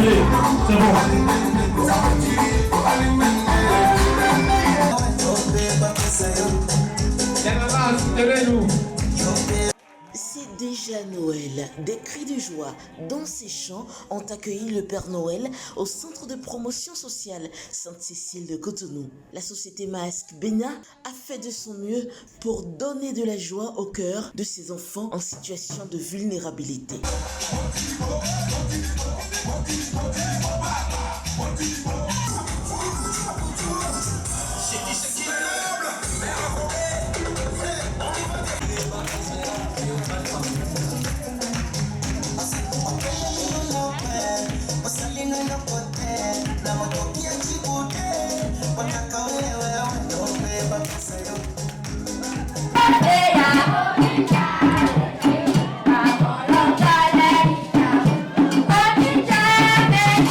terminé. C'est bon. C'est déjà Noël. Des cris de joie dans ces chants ont accueilli le Père Noël au centre de promotion sociale Sainte-Cécile de Cotonou. La société Maersk Bénin a fait de son mieux pour donner de la joie au cœur de ses enfants en situation de vulnérabilité.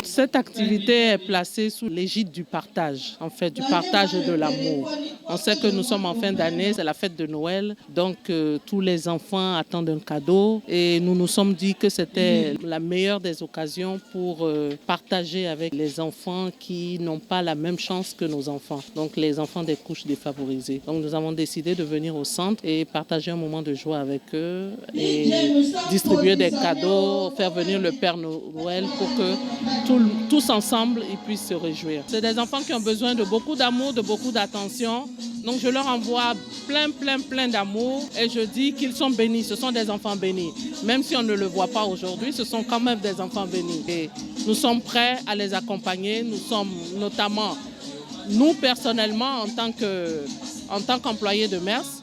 Cette activité est placée sous l'égide du partage, en fait, du partage et de l'amour. On sait que nous sommes en fin d'année, c'est la fête de Noël, donc tous les enfants attendent un cadeau et nous nous sommes dit que c'était la meilleure des occasions pour partager avec les enfants qui n'ont pas la même chance que nos enfants, donc les enfants des couches défavorisées. Donc nous avons décidé de venir au centre et partager un moment de joie avec eux et distribuer des cadeaux, faire venir le Père Noël pour que tous ensemble, ils puissent se réjouir. C'est des enfants qui ont besoin de beaucoup d'amour, de beaucoup d'attention. Donc je leur envoie plein d'amour et je dis qu'ils sont bénis, ce sont des enfants bénis. Même si on ne le voit pas aujourd'hui, ce sont quand même des enfants bénis. Et nous sommes prêts à les accompagner. Nous sommes notamment, nous personnellement, en tant qu'employés de MERS,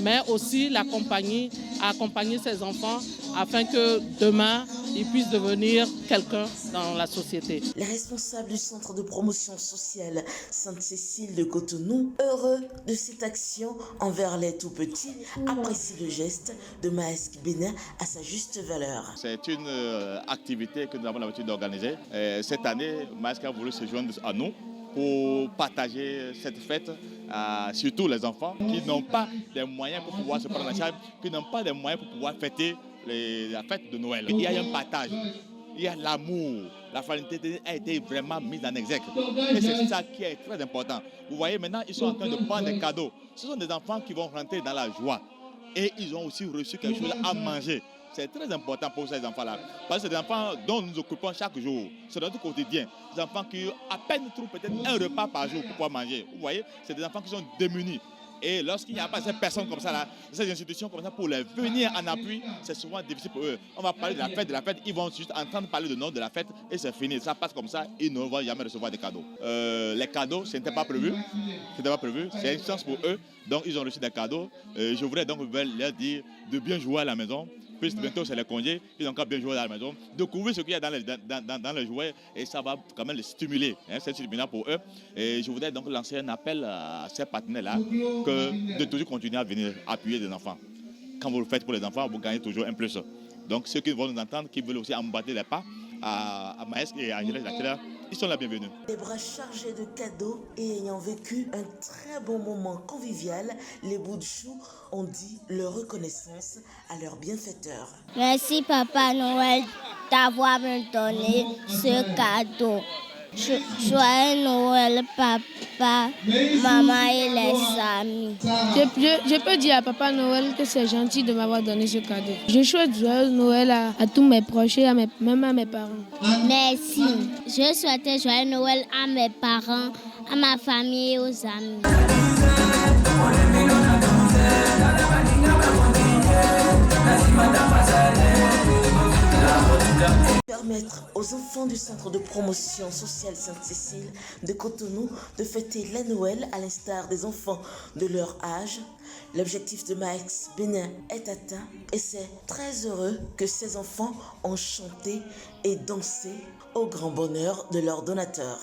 mais aussi la compagnie à accompagner ces enfants afin que demain, ils puissent devenir quelqu'un dans la société. Les responsables du centre de promotion sociale Sainte-Cécile de Cotonou, heureux de cette action envers les tout-petits, apprécient le geste de Maersk Bénin à sa juste valeur. C'est une activité que nous avons l'habitude d'organiser. Cette année, Maersk a voulu se joindre à nous pour partager cette fête à surtout les enfants qui n'ont pas les moyens pour pouvoir se prendre en charge, qui n'ont pas les moyens pour pouvoir fêter la fête de Noël. Il y a un partage, il y a l'amour, la fraternité a été vraiment mise en exergue. Et c'est ça qui est très important. Vous voyez, maintenant, ils sont en train de prendre des cadeaux. Ce sont des enfants qui vont rentrer dans la joie. Et ils ont aussi reçu quelque chose à manger. C'est très important pour ces enfants-là. Parce que c'est des enfants dont nous nous occupons chaque jour. C'est notre quotidien. Des enfants qui à peine trouvent peut-être un repas par jour pour pouvoir manger. Vous voyez, c'est des enfants qui sont démunis. Et lorsqu'il n'y a pas ces personnes comme ça, là, ces institutions comme ça, pour les venir en appui, c'est souvent difficile pour eux. On va parler de la fête, ils vont juste entendre parler du nom de la fête et c'est fini. Ça passe comme ça, ils ne vont jamais recevoir des cadeaux. Les cadeaux, ce n'était pas prévu. C'est une chance pour eux. Donc ils ont reçu des cadeaux. Je voudrais donc leur dire de bien jouer à la maison. Puisque bientôt c'est les congés, ils ont encore bien joué à la maison. Découvrir ce qu'il y a dans les jouets et ça va quand même les stimuler. C'est stimulant pour eux. Et je voudrais donc lancer un appel à ces partenaires-là de toujours continuer à venir appuyer des enfants. Quand vous le faites pour les enfants, vous gagnez toujours un plus. Donc ceux qui vont nous entendre, qui veulent aussi emboîter les pas à Maersk et à Angélès Laclaire, ils sont la bienvenue. Des bras chargés de cadeaux et ayant vécu un très bon moment convivial, les bouts de chou ont dit leur reconnaissance à leur bienfaiteur. Merci Papa Noël d'avoir me donné ce cadeau. Joyeux Noël Papa, Maman et les amis. Je peux dire à Papa Noël que c'est gentil de m'avoir donné ce cadeau. Je souhaite joyeux Noël à tous mes proches et même à mes parents. Merci. Je souhaite joyeux Noël à mes parents, à ma famille et aux amis. Permettre aux enfants du centre de promotion sociale Sainte-Cécile de Cotonou de fêter la Noël à l'instar des enfants de leur âge. L'objectif de Maersk Bénin est atteint et c'est très heureux que ces enfants ont chanté et dansé au grand bonheur de leurs donateurs.